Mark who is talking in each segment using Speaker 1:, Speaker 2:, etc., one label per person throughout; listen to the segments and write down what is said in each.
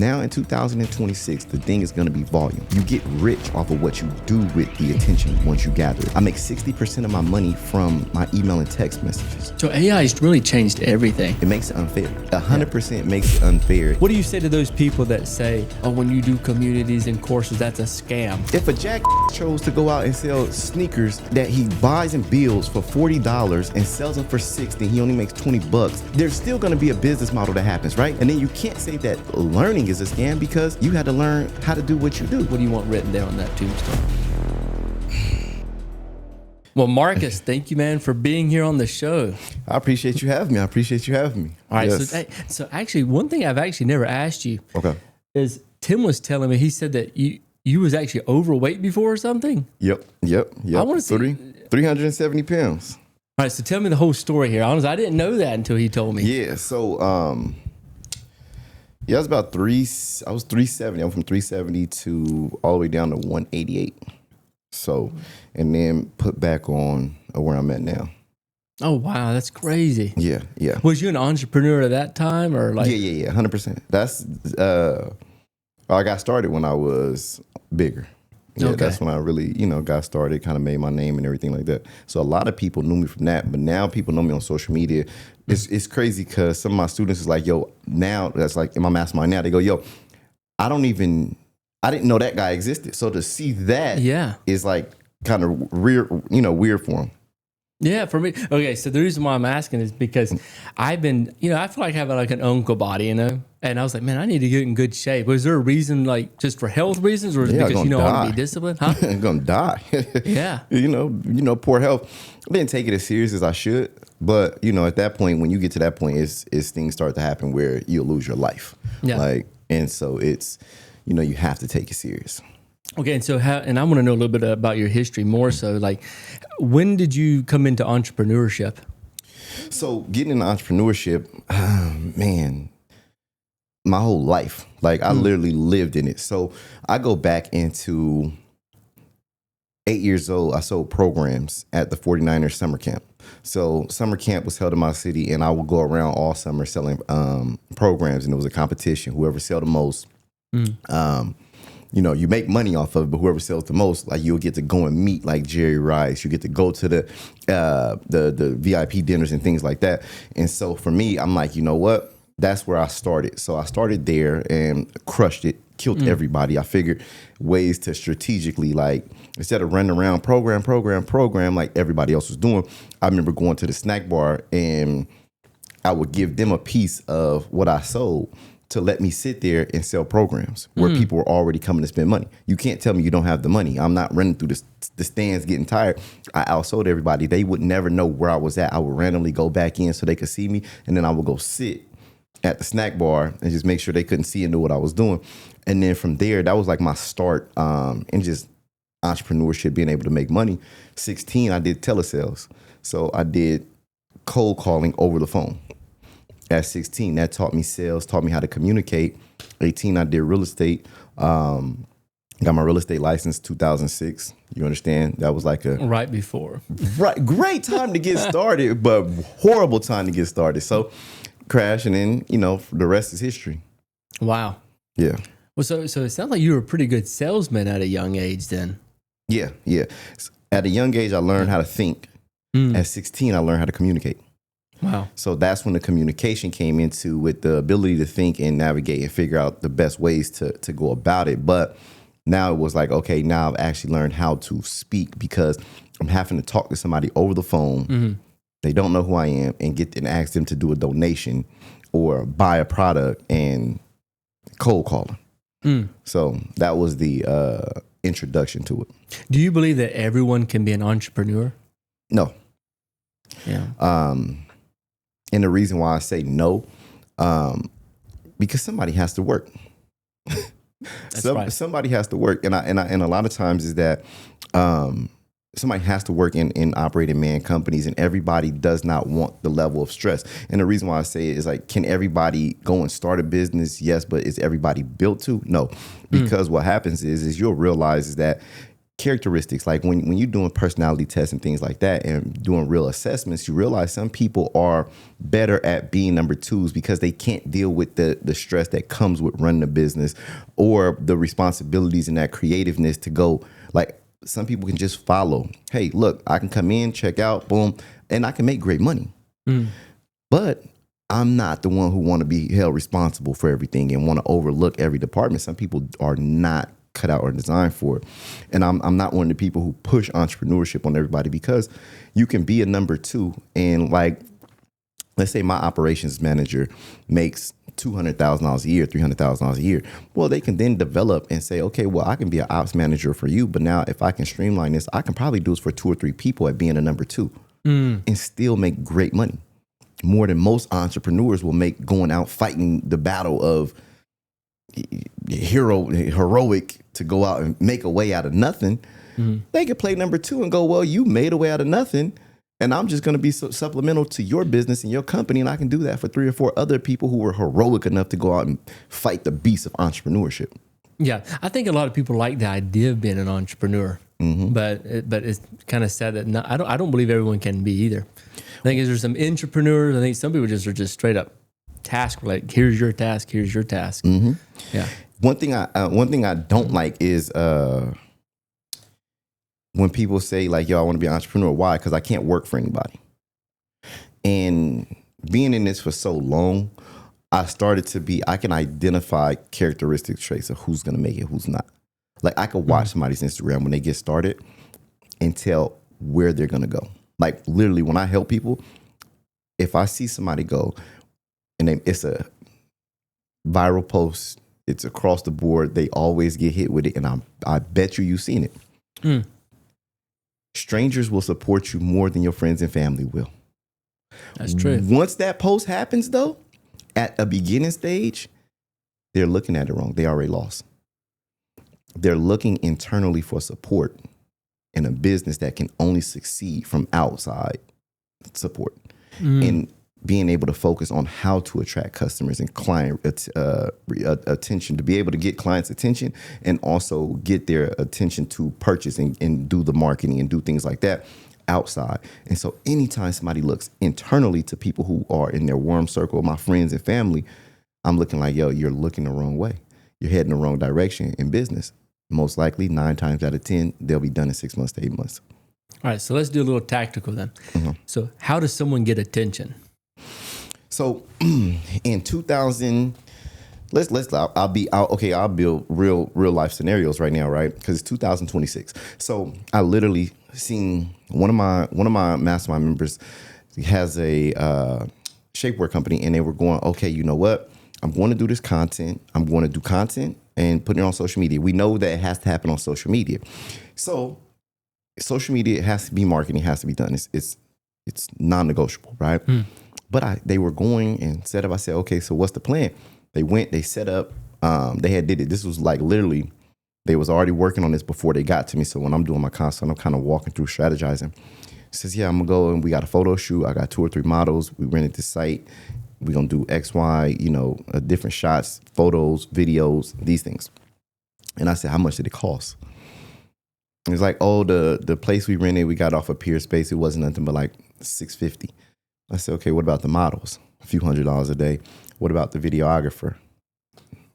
Speaker 1: Now in 2026, the thing is going to be volume. You get rich off of what you do with the attention once you gather it. I make 60% of my money from my email and text messages.
Speaker 2: So AI has really changed everything.
Speaker 1: It makes it unfair. 100% makes it unfair.
Speaker 2: What do you say to those people that say, oh, when you do communities and courses, that's a scam?
Speaker 1: If a jack chose to go out and sell sneakers that he buys and builds for $40 and sells them for $60, he only makes $20, there's still going to be a business model that happens, right? And then you can't say that learning is a scam because you had to learn how to do what you do.
Speaker 2: What do you want written there on that tombstone? Well, Marcus, thank you, man, for being here on the show.
Speaker 1: I appreciate you having me. All right.
Speaker 2: Yes. So actually, one thing I've actually never asked you is Tim was telling me, he said that you was actually overweight before or something?
Speaker 1: Yep.
Speaker 2: I want to see
Speaker 1: 370 pounds.
Speaker 2: All right, so tell me the whole story here. Honestly, I didn't know that until he told me.
Speaker 1: Yeah, so I was about 370. I'm from 370 to all the way down to 188. So, and then put back on where I'm at now.
Speaker 2: Oh, wow, that's crazy.
Speaker 1: Yeah.
Speaker 2: Was you an entrepreneur at that time or like?
Speaker 1: Yeah, 100%. That's I got started when I was bigger. Yeah, okay. That's when I really, got started, kind of made my name and everything like that. So a lot of people knew me from that, but now people know me on social media. It's crazy because some of my students is like, yo, now that's like in my mastermind now, they go, yo, I didn't know that guy existed. So to see that is like kind of weird for them.
Speaker 2: Yeah, for me. Okay, so the reason why I'm asking is because I've been, I feel like having like an uncle body, and I was like, man, I need to get in good shape. Was there a reason, like just for health reasons, or is it because I want to be disciplined? Huh?
Speaker 1: I'm gonna die.
Speaker 2: Yeah.
Speaker 1: Poor health. I didn't take it as serious as I should, but at that point, when you get to that point, is things start to happen where you'll lose your life. Yeah. And so it's, you have to take it serious.
Speaker 2: Okay, and so and I want to know a little bit about your history more so. Like, when did you come into entrepreneurship?
Speaker 1: So getting into entrepreneurship, man, my whole life. Like I literally lived in it. So I go back into 8 years old. I sold programs at the 49ers summer camp. So summer camp was held in my city, and I would go around all summer selling programs, and it was a competition. Whoever sold the most. You make money off of it, but whoever sells the most, like you'll get to go and meet like Jerry Rice. You get to go to the VIP dinners and things like that. And so for me, I'm like, you know what? That's where I started. So I started there and crushed it, killed everybody. I figured ways to strategically, like instead of running around program like everybody else was doing, I remember going to the snack bar and I would give them a piece of what I sold to let me sit there and sell programs where people were already coming to spend money. You can't tell me you don't have the money. I'm not running through the stands getting tired. I outsold everybody. They would never know where I was at. I would randomly go back in so they could see me, and then I would go sit at the snack bar and just make sure they couldn't see and know what I was doing. And then from there, that was like my start in just entrepreneurship, being able to make money. 16, I did telesales. So I did cold calling over the phone. At 16, that taught me sales, taught me how to communicate. 18, I did real estate. Got my real estate license 2006. You understand? That was like
Speaker 2: right before.
Speaker 1: Right, great time to get started, but horrible time to get started. So crash, and then the rest is history.
Speaker 2: Wow.
Speaker 1: Yeah.
Speaker 2: Well, so it sounds like you were a pretty good salesman at a young age then.
Speaker 1: Yeah. At a young age, I learned how to think. At 16, I learned how to communicate.
Speaker 2: Wow.
Speaker 1: So that's when the communication came into, with the ability to think and navigate and figure out the best ways to go about it. But now it was like, okay, now I've actually learned how to speak because I'm having to talk to somebody over the phone. Mm-hmm. They don't know who I am and ask them to do a donation or buy a product and cold call them. So that was the introduction to it.
Speaker 2: Do you believe that everyone can be an entrepreneur?
Speaker 1: No.
Speaker 2: Yeah.
Speaker 1: And the reason why I say no, because somebody has to work. Somebody has to work, and a lot of times is that somebody has to work in operating man companies, and everybody does not want the level of stress. And the reason why I say it is like, can everybody go and start a business? Yes, but is everybody built to? No, because what happens is you'll realize is that characteristics. Like when you're doing personality tests and things like that and doing real assessments, you realize some people are better at being number twos because they can't deal with the stress that comes with running a business or the responsibilities and that creativeness to go. Like some people can just follow. Hey, look, I can come in, check out, boom, and I can make great money. But I'm not the one who want to be held responsible for everything and want to overlook every department. Some people are not cut out or designed for it. And I'm not one of the people who push entrepreneurship on everybody, because you can be a number two and, like, let's say my operations manager makes $200,000 a year, $300,000 a year. Well, they can then develop and say, okay, well, I can be an ops manager for you, but now if I can streamline this, I can probably do this for 2 or 3 people at being a number two and still make great money. More than most entrepreneurs will make going out fighting the battle of heroic to go out and make a way out of nothing. They could play number two and go, well, you made a way out of nothing, and I'm just going to be supplemental to your business and your company, and I can do that for 3 or 4 other people who were heroic enough to go out and fight the beast of entrepreneurship. Yeah,
Speaker 2: I think a lot of people like the idea of being an entrepreneur, but it's kind of sad that I don't believe everyone can be either. I think there's some entrepreneurs. I think some people are just straight up task, like, here's your task, here's your task. Yeah.
Speaker 1: One thing I don't like is when people say, like, yo, I want to be an entrepreneur. Why? Because I can't work for anybody. And being in this for so long, I can identify characteristic traits of who's going to make it, who's not. Like, I could watch somebody's Instagram when they get started and tell where they're going to go. Like, literally, when I help people, if I see somebody go and it's a viral post, it's across the board, they always get hit with it, and I bet you've seen it. Strangers will support you more than your friends and family will.
Speaker 2: That's true.
Speaker 1: Once that post happens, though, at a beginning stage, they're looking at it wrong. They already lost. They're looking internally for support in a business that can only succeed from outside support. And being able to focus on how to attract customers and client attention, to be able to get clients' attention and also get their attention to purchase and do the marketing and do things like that outside. And so anytime somebody looks internally to people who are in their warm circle, my friends and family, I'm looking like, yo, you're looking the wrong way. You're heading the wrong direction in business. Most likely 9 times out of 10, they'll be done in 6 months to 8 months.
Speaker 2: All right, so let's do a little tactical then. So how does someone get attention?
Speaker 1: So in 2000, I'll build real life scenarios right now, right? Because it's 2026. So I literally seen one of my mastermind members has a shapewear company, and they were going, okay, you know what? I'm going to do this content. I'm going to do content and put it on social media. We know that it has to happen on social media. So social media has to be marketing, has to be done. It's non-negotiable, right? But they were going and set up. I said, okay, so what's the plan? They went, they set up, did it. This was like literally, they was already working on this before they got to me. So when I'm doing my consult, I'm kind of walking through strategizing. He says, yeah, I'm gonna go and we got a photo shoot. I got 2 or 3 models. We rented the site. We're gonna do X, Y, different shots, photos, videos, these things. And I said, how much did it cost? And it's like, oh, the place we rented, we got off of Pier Space. It wasn't nothing but like $650. I said, okay, what about the models? A few $100s a day. What about the videographer?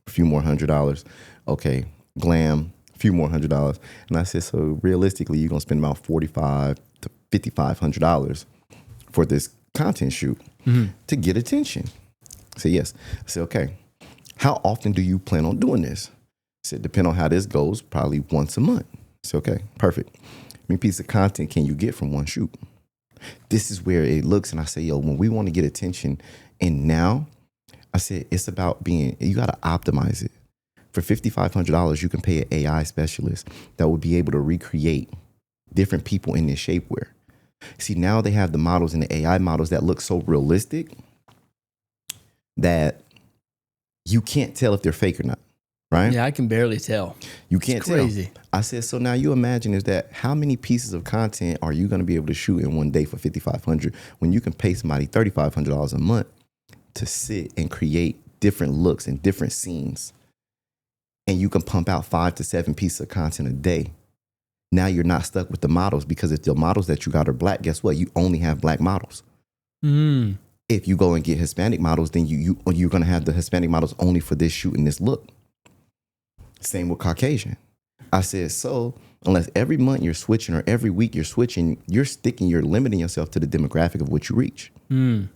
Speaker 1: A few more $100. Okay, glam, a few more $100. And I said, so realistically, you're gonna spend about $4,500 to $5,500 for this content shoot to get attention. I said, yes. I said, okay, how often do you plan on doing this? I said, depending on how this goes, probably once a month. I said, okay, perfect. How many pieces of content can you get from one shoot? This is where it looks. And I say, yo, when we want to get attention, and now I said, it's about you got to optimize it. For $5,500, you can pay an AI specialist that will be able to recreate different people in this shapewear. See, now they have the models and the AI models that look so realistic that you can't tell if they're fake or not, right?
Speaker 2: Yeah, I can barely tell.
Speaker 1: You can't tell. Crazy. I said, so now you imagine is that how many pieces of content are you going to be able to shoot in one day for $5,500 when you can pay somebody $3,500 a month to sit and create different looks and different scenes, and you can pump out 5 to 7 pieces of content a day Now you're not stuck with the models, because if the models that you got are black, guess what? You only have black models.
Speaker 2: Mm.
Speaker 1: If you go and get Hispanic models, then you're going to have the Hispanic models only for this shoot and this look. Same with Caucasian. I said, so unless every month you're switching or every week you're switching, you're limiting yourself to the demographic of what you reach.
Speaker 2: Mm.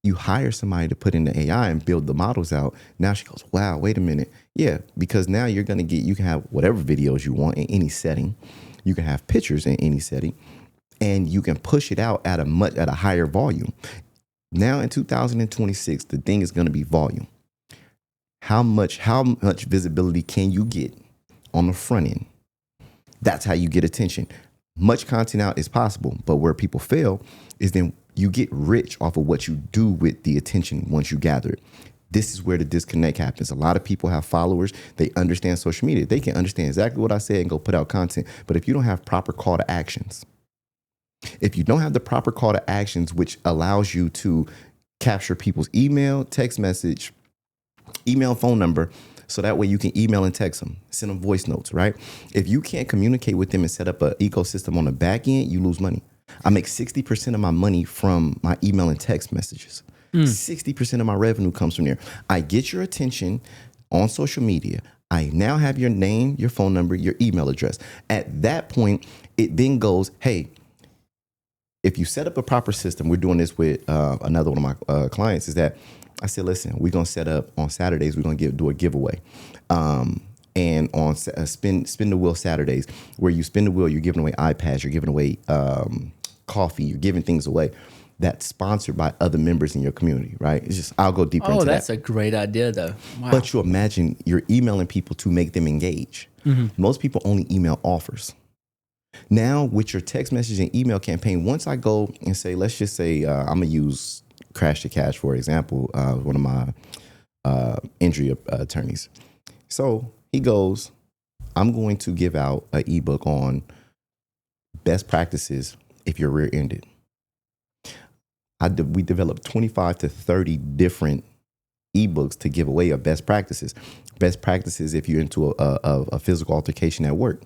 Speaker 1: You hire somebody to put in the AI and build the models out. Now she goes, wow, wait a minute. Yeah, because now you can have whatever videos you want in any setting. You can have pictures in any setting, and you can push it out at a higher volume. Now in 2026, the thing is going to be volume. How much visibility can you get on the front end? That's how you get attention. Much content out is possible, but where people fail is then you get rich off of what you do with the attention once you gather it. This is where the disconnect happens. A lot of people have followers. They understand social media. They can understand exactly what I said and go put out content. But if you don't have proper call to actions, if you don't have the proper call to actions, which allows you to capture people's email, text message, email, phone number, so that way you can email and text them, send them voice notes, right? If you can't communicate with them and set up an ecosystem on the back end, you lose money. I make 60% of my money from my email and text messages. 60% of my revenue comes from there. I get your attention on social media. I now have your name, your phone number, your email address. At that point, it then goes, hey, if you set up a proper system, we're doing this with another one of my clients, is that I said, listen, we're going to set up on Saturdays, we're going to do a giveaway. And on spin the wheel Saturdays, where you spin the wheel, you're giving away iPads, you're giving away coffee, you're giving things away that's sponsored by other members in your community, right? It's just, I'll go deeper into that. Oh,
Speaker 2: that's a great idea, though. Wow.
Speaker 1: But you imagine you're emailing people to make them engage. Mm-hmm. Most people only email offers. Now, with your text message and email campaign, once I go and say, let's just say, I'm going to use Crash to Cash, for example, one of my injury attorneys. So he goes, I'm going to give out an ebook on best practices if you're rear-ended. We developed 25 to 30 different ebooks to give away of best practices. Best practices if you're into a physical altercation at work.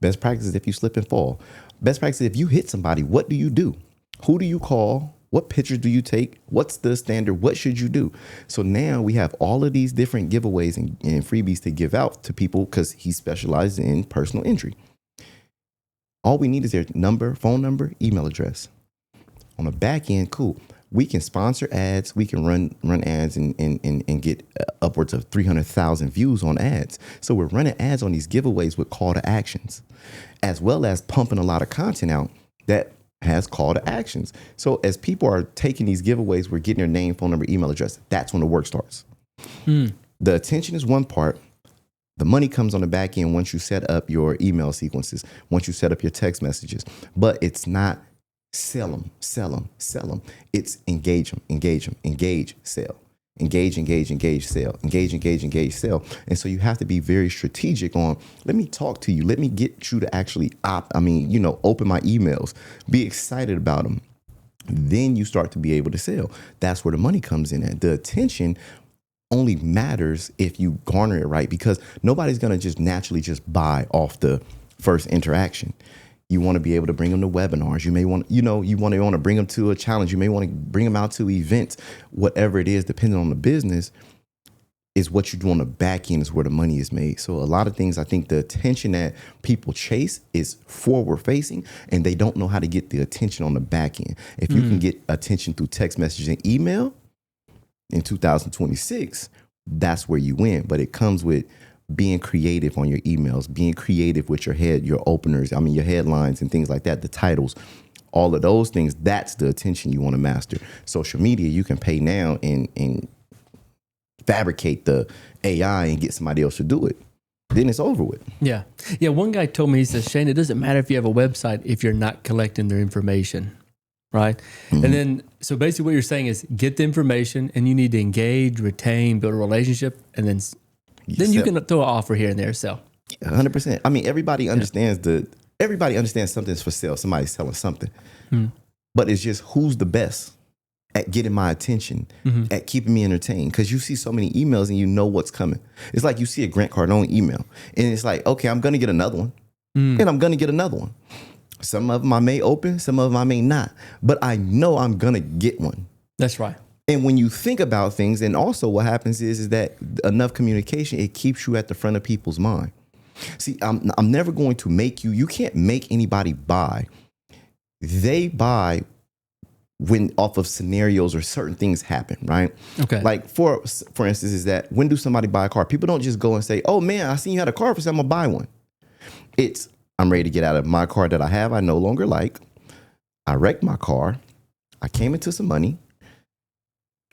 Speaker 1: Best practices if you slip and fall. Best practices if you hit somebody, what do you do? Who do you call? What pictures do you take? What's the standard? What should you do? So now we have all of these different giveaways and freebies to give out to people because he specializes in personal injury. All we need is their number, phone number, email address. On the back end, cool. We can sponsor ads. We can run ads and get upwards of 300,000 views on ads. So we're running ads on these giveaways with call to actions, as well as pumping a lot of content out that has call to actions. So as people are taking these giveaways, we're getting their name, phone number, email address. That's when the work starts. The attention is one part. The money comes on the back end once you set up your email sequences, once you set up your text messages. But it's not sell them. It's engage them, engage, sell. Engage, sell. And so you have to be very strategic on, let me talk to you. Let me get you to actually open my emails, be excited about them. Then you start to be able to sell. That's where the money comes in at. The attention only matters if you garner it right, because nobody's going to just naturally just buy off the first interaction. You want to be able to bring them to webinars. You may want, you want to bring them to a challenge. You may want to bring them out to events, whatever it is, depending on the business, is what you do on the back end is where the money is made. So a lot of things, I think the attention that people chase is forward facing, and they don't know how to get the attention on the back end. If you can get attention through text message and email in 2026, that's where you win. But it comes with being creative on your emails, being creative with your openers, your headlines and things like that, the titles, all of those things. That's the attention you want to master. Social media, you can pay now and fabricate the AI and get somebody else to do it. Then it's over with.
Speaker 2: Yeah. One guy told me, he says, Shane, it doesn't matter if you have a website if you're not collecting their information. Right. Mm-hmm. And then, so basically what you're saying is get the information and you need to engage, retain, build a relationship, and then you can throw an offer here and there. So
Speaker 1: 100%. Everybody understands everybody understands something's for sale. Somebody's selling something, but it's just who's the best at getting my attention, at keeping me entertained. Cause you see so many emails and you know what's coming. It's like you see a Grant Cardone email and it's like, okay, I'm going to get another one. and I'm going to get another one. Some of them I may open, some of them I may not, but I know I'm going to get one.
Speaker 2: That's right.
Speaker 1: And when you think about things, and also what happens is that enough communication, it keeps you at the front of people's mind. See, I'm never going to make you can't make anybody buy. They buy when off of scenarios or certain things happen, right?
Speaker 2: Okay.
Speaker 1: Like for instance, is that when do somebody buy a car? People don't just go and say, oh man, I seen you had a car for sale, I'm gonna buy one. It's, I'm ready to get out of my car that I have, I no longer like. I wrecked my car. I came into some money.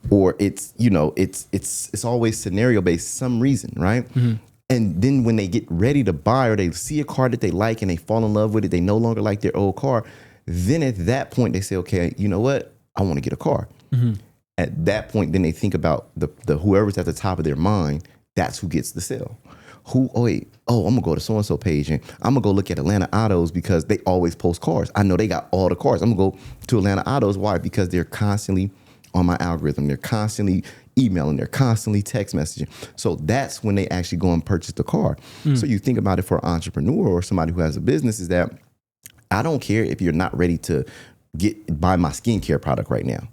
Speaker 1: Or it's, it's always scenario based, some reason, right? Mm-hmm. And then when they get ready to buy or they see a car that they like and they fall in love with it, they no longer like their old car. Then at that point they say, okay, you know what? I want to get a car. Mm-hmm. At that point, then they think about the whoever's at the top of their mind. That's who gets the sale. I'm gonna go to so-and-so page and I'm gonna go look at Atlanta Autos because they always post cars. I know they got all the cars. I'm gonna go to Atlanta Autos. Why? Because they're constantly on my algorithm. They're constantly emailing. They're constantly text messaging. So that's when they actually go and purchase the car. So you think about it for an entrepreneur or somebody who has a business is that I don't care if you're not ready to buy my skincare product right now.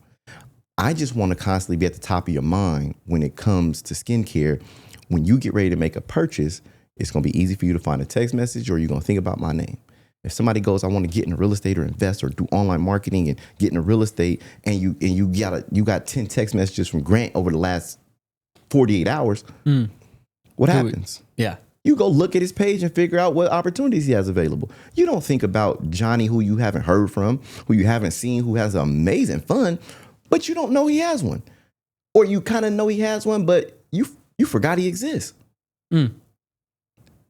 Speaker 1: I just want to constantly be at the top of your mind when it comes to skincare. When you get ready to make a purchase, it's going to be easy for you to find a text message or you're going to think about my name. If somebody goes, I want to get into real estate or invest or do online marketing and get into real estate, and you got 10 text messages from Grant over the last 48 hours, what happens?
Speaker 2: Yeah.
Speaker 1: You go look at his page and figure out what opportunities he has available. You don't think about Johnny, who you haven't heard from, who you haven't seen, who has amazing fun, but you don't know he has one. Or you kind of know he has one, but you forgot he exists.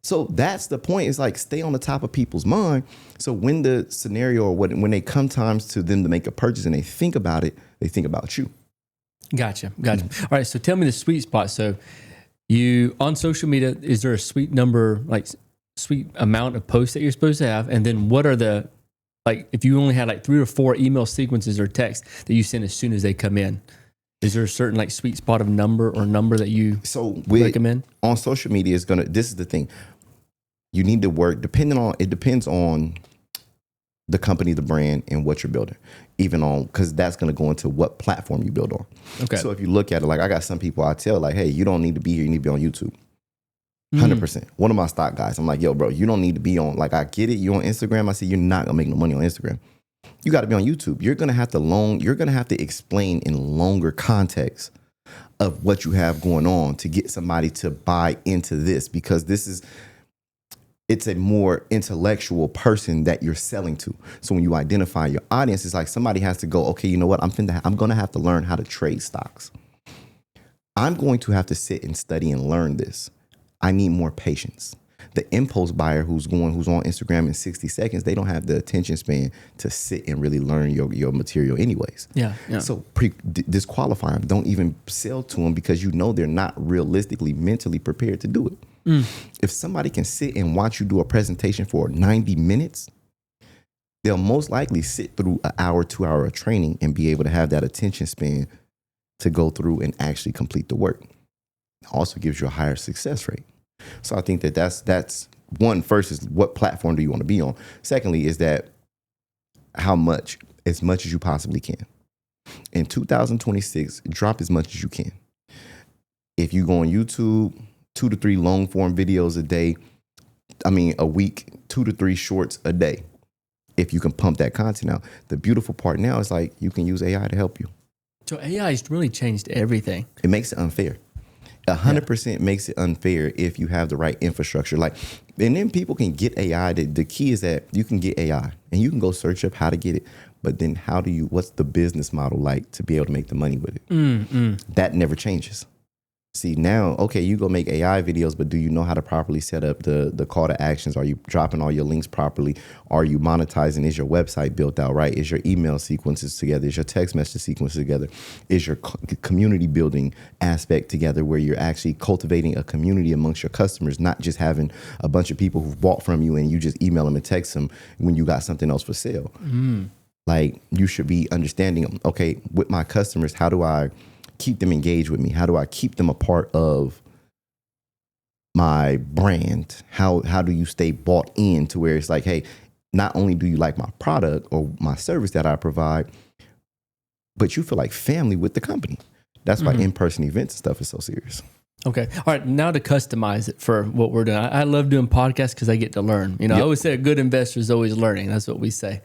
Speaker 1: So that's the point. It's like stay on the top of people's mind. So when the scenario or when they come times to them to make a purchase and they think about it, they think about you.
Speaker 2: Gotcha. All right. So tell me the sweet spot. So you on social media, is there a sweet number, like sweet amount of posts that you're supposed to have? And then what are the, like, if you only had like 3 or 4 email sequences or text that you send as soon as they come in, is there a certain like sweet spot of number that you recommend?
Speaker 1: On social media this is the thing. You need to work it depends on the company, the brand, and what you're building. Because that's going to go into what platform you build on. Okay. So if you look at it, like I got some people I tell like, hey, you don't need to be here. You need to be on YouTube. 100%. One of my stock guys, I'm like, yo, bro, you don't need to be on, like, I get it. You on Instagram. I see you're not going to make no money on Instagram. You got to be on YouTube. You're going to have to explain in longer context of what you have going on to get somebody to buy into this, because it's a more intellectual person that you're selling to. So when you identify your audience, it's like somebody has to go, okay, you know what? I'm going to have to learn how to trade stocks. I'm going to have to sit and study and learn this. I need more patience. The impulse buyer who's on Instagram in 60 seconds, they don't have the attention span to sit and really learn your material anyways. Yeah. So disqualify them. Don't even sell to them because you know they're not realistically mentally prepared to do it. If somebody can sit and watch you do a presentation for 90 minutes, they'll most likely sit through an hour, 2 hour of training and be able to have that attention span to go through and actually complete the work. It also gives you a higher success rate. So I think that's one. First is what platform do you want to be on? Secondly is that as much as you possibly can. In 2026, drop as much as you can. If you go on YouTube, 2 to 3 long form videos a week, 2 to 3 shorts a day. If you can pump that content out. The beautiful part now is like you can use AI to help you.
Speaker 2: So AI has really changed everything.
Speaker 1: It makes it unfair. 100% makes it unfair if you have the right infrastructure. And then people can get AI. The key is that you can get AI and you can go search up how to get it. But then what's the business model like to be able to make the money with it? That never changes. See, now, okay, you go make AI videos, but do you know how to properly set up the call to actions? Are you dropping all your links properly? Are you monetizing? Is your website built out right? Is your email sequences together? Is your text message sequence together? Is your community building aspect together where you're actually cultivating a community amongst your customers, not just having a bunch of people who've bought from you and you just email them and text them when you got something else for sale? Like, you should be understanding, okay, with my customers, how do I keep them engaged with me? How do I keep them a part of my brand? How do you stay bought in to where it's like, hey, not only do you like my product or my service that I provide, but you feel like family with the company. That's why in-person events and stuff is so serious.
Speaker 2: Okay. All right. Now to customize it for what we're doing. I love doing podcasts because I get to learn. I always say a good investor is always learning. That's what we say.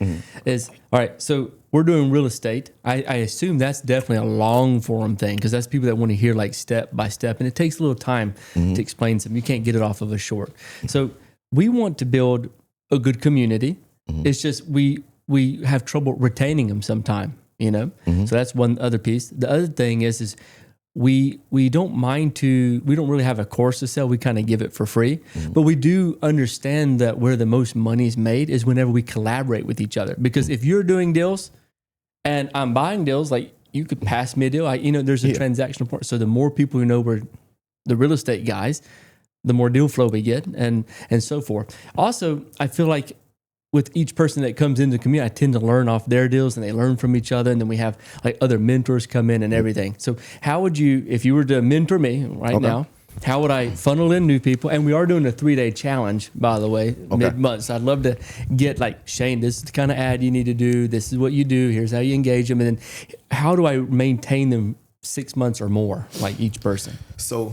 Speaker 2: All right. So we're doing real estate. I assume that's definitely a long form thing because that's people that want to hear like step by step. And it takes a little time to explain something. You can't get it off of a short. So we want to build a good community. It's just we have trouble retaining them sometime, So that's one other piece. The other thing is we don't really have a course to sell. We kind of give it for free, but we do understand that where the most money is made is whenever we collaborate with each other. Because if you're doing deals and I'm buying deals, like you could pass me a deal. There's a transactional part. So the more people who know we're the real estate guys, the more deal flow we get and so forth. Also, I feel like with each person that comes into the community, I tend to learn off their deals and they learn from each other. And then we have like other mentors come in and everything. So how would you, if you were to mentor me now, how would I funnel in new people? And we are doing a 3-day challenge, by the way, mid-month. So I'd love to get like, Shane, this is the kind of ad you need to do. This is what you do. Here's how you engage them. And then how do I maintain them 6 months or more, like each person?
Speaker 1: So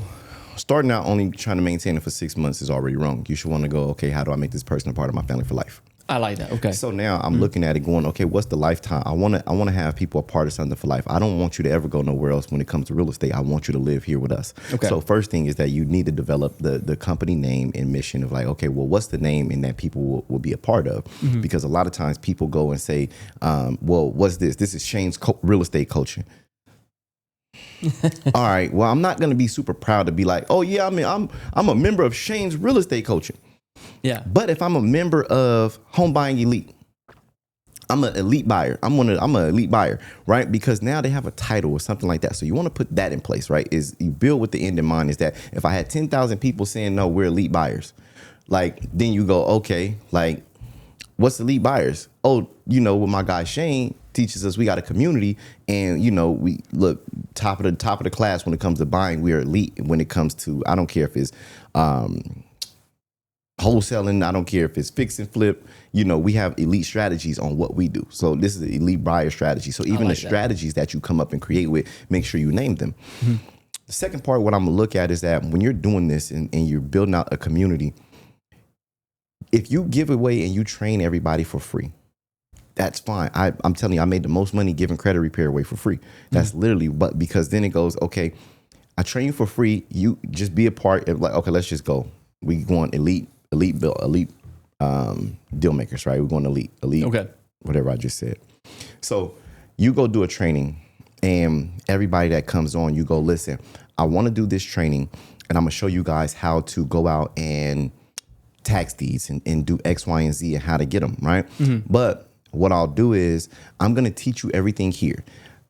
Speaker 1: starting out only trying to maintain it for 6 months is already wrong. You should want to go, okay, how do I make this person a part of my family for life?
Speaker 2: I like that. Okay.
Speaker 1: So now I'm looking at it going, okay, what's the lifetime? I want to have people a part of something for life. I don't want you to ever go nowhere else when it comes to real estate. I want you to live here with us. Okay. So first thing is that you need to develop the company name and mission of like, okay, well, what's the name and that people will be a part of? Because a lot of times people go and say, well, what's this? This is Shane's real estate coaching. All right. Well, I'm not going to be super proud to be like, oh yeah, I'm a member of Shane's real estate coaching.
Speaker 2: Yeah.
Speaker 1: But if I'm a member of Home Buying Elite, I'm an elite buyer. I'm an elite buyer, right? Because now they have a title or something like that. So you want to put that in place, right? Is you build with the end in mind is that if I had 10,000 people saying, no, we're elite buyers, like then you go, okay, like what's elite buyers? Oh, what my guy Shane teaches us, we got a community and, we look top of the class when it comes to buying. We are elite when it comes to, I don't care if it's, wholesaling, I don't care if it's fix and flip, we have elite strategies on what we do. So this is an elite buyer strategy. So even the strategies that you come up and create with, make sure you name them. The second part, what I'm gonna look at is that when you're doing this and you're building out a community, if you give away and you train everybody for free, that's fine. I'm telling you, I made the most money giving credit repair away for free. That's literally, but because then it goes, okay, I train you for free. You just be a part of like, okay, let's just go. We going elite deal makers, right? We're going elite, okay, whatever I just said. So you go do a training and everybody that comes on, you go, listen, I want to do this training and I'm going to show you guys how to go out and tax deeds and do X, Y, and Z and how to get them, right? But what I'll do is I'm going to teach you everything here.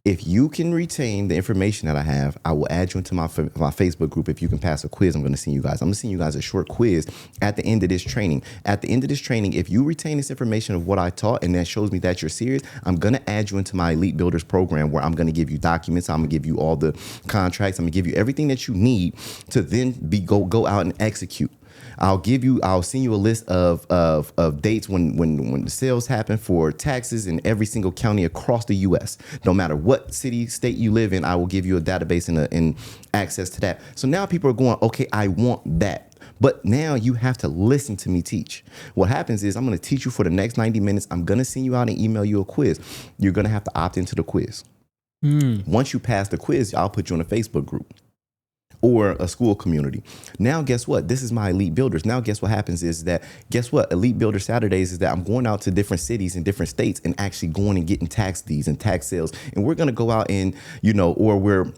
Speaker 1: If you can retain the information that I have, I will add you into my Facebook group. If you can pass a quiz, I'm going to send you guys. I'm going to send you guys a short quiz at the end of this training. At the end of this training, if you retain this information of what I taught and that shows me that you're serious, I'm going to add you into my Elite Builders program where I'm going to give you documents. I'm going to give you all the contracts. I'm going to give you everything that you need to then go out and execute. I'll send you a list of dates when the sales happen for taxes in every single county across the U.S. No matter what city, state you live in, I will give you a database and access to that. So now people are going, okay, I want that. But now you have to listen to me teach. What happens is I'm going to teach you for the next 90 minutes. I'm going to send you out and email you a quiz. You're going to have to opt into the quiz. Once you pass the quiz, I'll put you in a Facebook group or a school community. Now, guess what? This is my Elite Builders. Now, guess what happens is that, guess what? Elite Builder Saturdays is that I'm going out to different cities and different states and actually going and getting tax deeds and tax sales. And we're going to go out and, or we're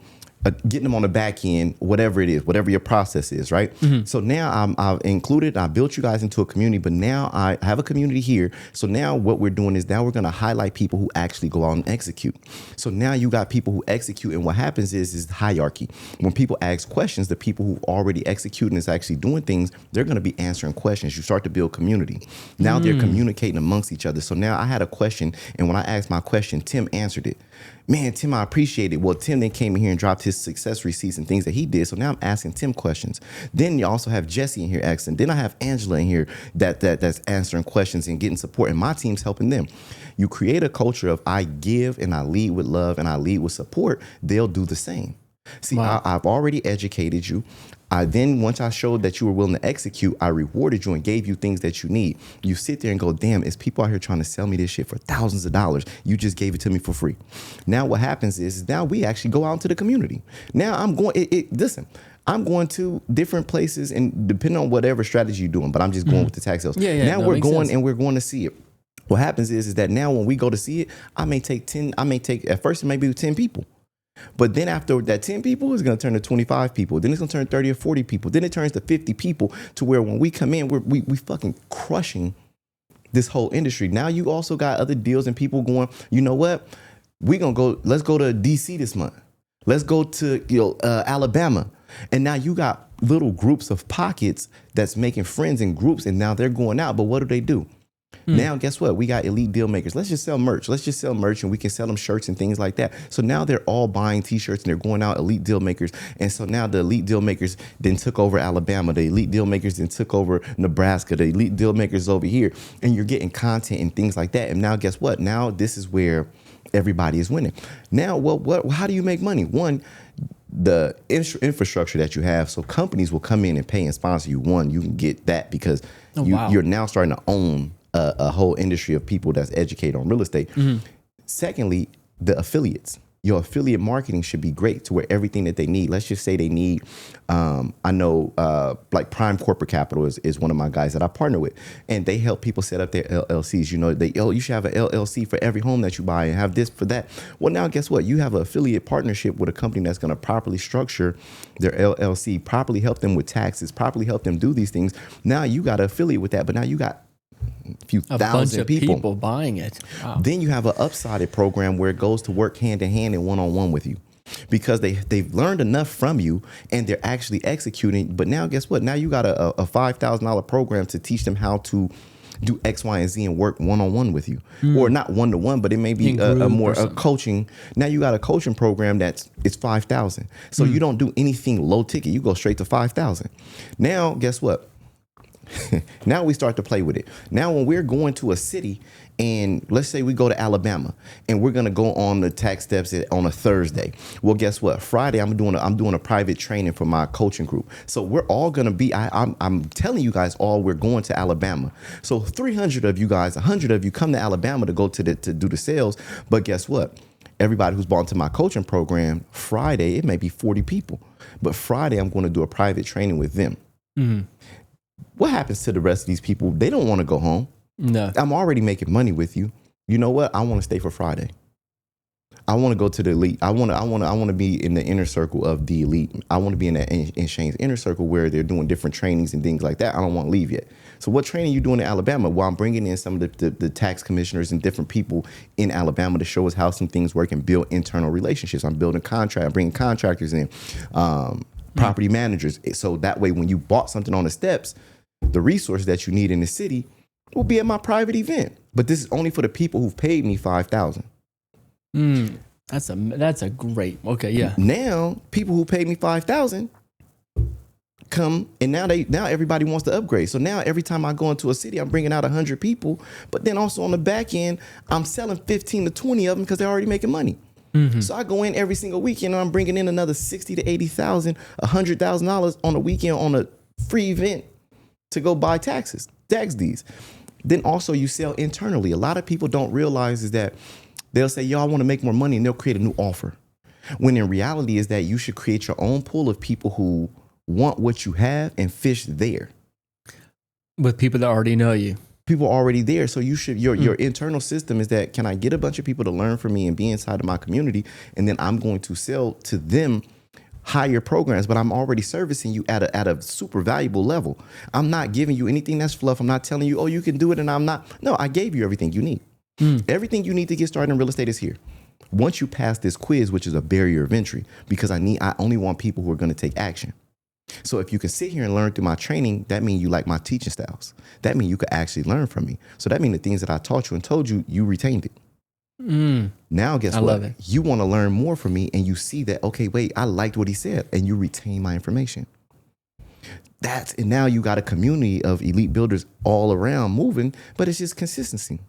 Speaker 1: getting them on the back end, whatever it is, whatever your process is, right? So now I built you guys into a community, but now I have a community here. So now what we're doing is now we're going to highlight people who actually go out and execute. So now you got people who execute, and what happens is hierarchy. When people ask questions, the people who already execute and is actually doing things, they're going to be answering questions. You start to build community. Now they're communicating amongst each other. So now I had a question, and when I asked my question, Tim answered it. Man, Tim, I appreciate it. Well, Tim then came in here and dropped his his success receipts and things that he did. So now I'm asking Tim questions. Then you also have Jesse in here asking. Then I have Angela in here that's answering questions and getting support, and my team's helping them. You create a culture of I give and I lead with love and I lead with support. They'll do the same. See, wow. I've already educated you. Once I showed that you were willing to execute, I rewarded you and gave you things that you need. You sit there and go, damn, it's people out here trying to sell me this shit for thousands of dollars. You just gave it to me for free. Now what happens is now we actually go out into the community. Now I'm going, listen, I'm going to different places and depending on whatever strategy you're doing, but I'm just going with the tax sales. Now we're going and we're going to see it. What happens is that now when we go to see it, at first it may be 10 people. But then after that 10 people, it's going to turn to 25 people. Then it's going to turn 30 or 40 people. Then it turns to 50 people to where when we come in, we fucking crushing this whole industry. Now you also got other deals and people going, you know what? Let's go to DC this month. Let's go to Alabama. And now you got little groups of pockets that's making friends in groups. And now they're going out. But what do? Now, guess what? We got elite deal makers. Let's just sell merch. And we can sell them shirts and things like that. So now they're all buying T-shirts and they're going out elite deal makers. And so now the elite deal makers then took over Alabama. The elite deal makers then took over Nebraska. The elite deal makers over here. And you're getting content and things like that. And now guess what? Now this is where everybody is winning. Now, how do you make money? One, the infrastructure that you have. So companies will come in and pay and sponsor you. One, you can get that because you're now starting to own a whole industry of people that's educated on real estate. Mm-hmm. Secondly, the affiliates. Your affiliate marketing should be great to where everything that they need. Let's just say they need, I know like Prime Corporate Capital is one of my guys that I partner with, and they help people set up their LLCs. You know, you should have an LLC for every home that you buy and have this for that. Well, now guess what? You have an affiliate partnership with a company that's going to properly structure their LLC, properly help them with taxes, properly help them do these things. Now you got an affiliate with that, but now you got a thousand people
Speaker 2: buying it. Wow.
Speaker 1: Then you have an upsided program where it goes to work hand in hand and one-on-one with you because they've learned enough from you and they're actually executing. But now guess what? Now you got a $5,000 program to teach them how to do X, Y, and Z and work one-on-one with you, or not one-to-one, but it may be a coaching. Now you got a coaching program it's $5,000. So you don't do anything low ticket. You go straight to $5,000. Now guess what? Now we start to play with it. Now when we're going to a city and let's say we go to Alabama and we're going to go on the tax steps on a Thursday. Well, guess what? Friday, I'm doing a private training for my coaching group. So we're all going to be, I'm telling you guys all, we're going to Alabama. So 300 of you guys, 100 of you come to Alabama to go to do the sales. But guess what? Everybody who's bought into my coaching program, Friday, it may be 40 people. But Friday, I'm going to do a private training with them. Mm-hmm. What happens to the rest of these people? They don't want to go home.
Speaker 2: No.
Speaker 1: I'm already making money with you. You know what? I want to stay for Friday. I want to go to the elite. I want to be in the inner circle of the elite. I want to be in Shane's inner circle where they're doing different trainings and things like that. I don't want to leave yet. So what training are you doing in Alabama? Well, I'm bringing in some of the tax commissioners and different people in Alabama to show us how some things work and build internal relationships. I'm bringing contractors in, property managers. So that way, when you bought something on the steps, the resources that you need in the city will be at my private event. But this is only for the people who've paid me $5,000.
Speaker 2: That's a great. Okay, yeah.
Speaker 1: Now people who paid me $5,000 come, and now everybody wants to upgrade. So now every time I go into a city, I'm bringing out 100 people. But then also on the back end, I'm selling 15 to 20 of them because they're already making money. Mm-hmm. So I go in every single weekend and I'm bringing in another $60,000 to $80,000, $100,000 on a weekend on a free event to go buy tax deeds. Then also you sell internally. A lot of people don't realize is that they'll say, yo, I want to make more money, and they'll create a new offer. When in reality is that you should create your own pool of people who want what you have and fish there.
Speaker 2: With people that already know you.
Speaker 1: People already there. So you should, your internal system is that, can I get a bunch of people to learn from me and be inside of my community? And then I'm going to sell to them higher programs, but I'm already servicing you at a super valuable level. I'm not giving you anything that's fluff. I'm not telling you, oh, you can do it. And I'm not. No, I gave you everything you need. Everything you need to get started in real estate is here. Once you pass this quiz, which is a barrier of entry, because I only want people who are going to take action. So if you can sit here and learn through my training, that means you like my teaching styles. That means you could actually learn from me. So that means the things that I taught you and told you, you retained it. Now, guess
Speaker 2: I
Speaker 1: what?
Speaker 2: love it.
Speaker 1: You want to learn more from me, and you see that, okay, wait, I liked what he said, and you retain my information. And now you got a community of elite builders all around moving, but it's just consistency.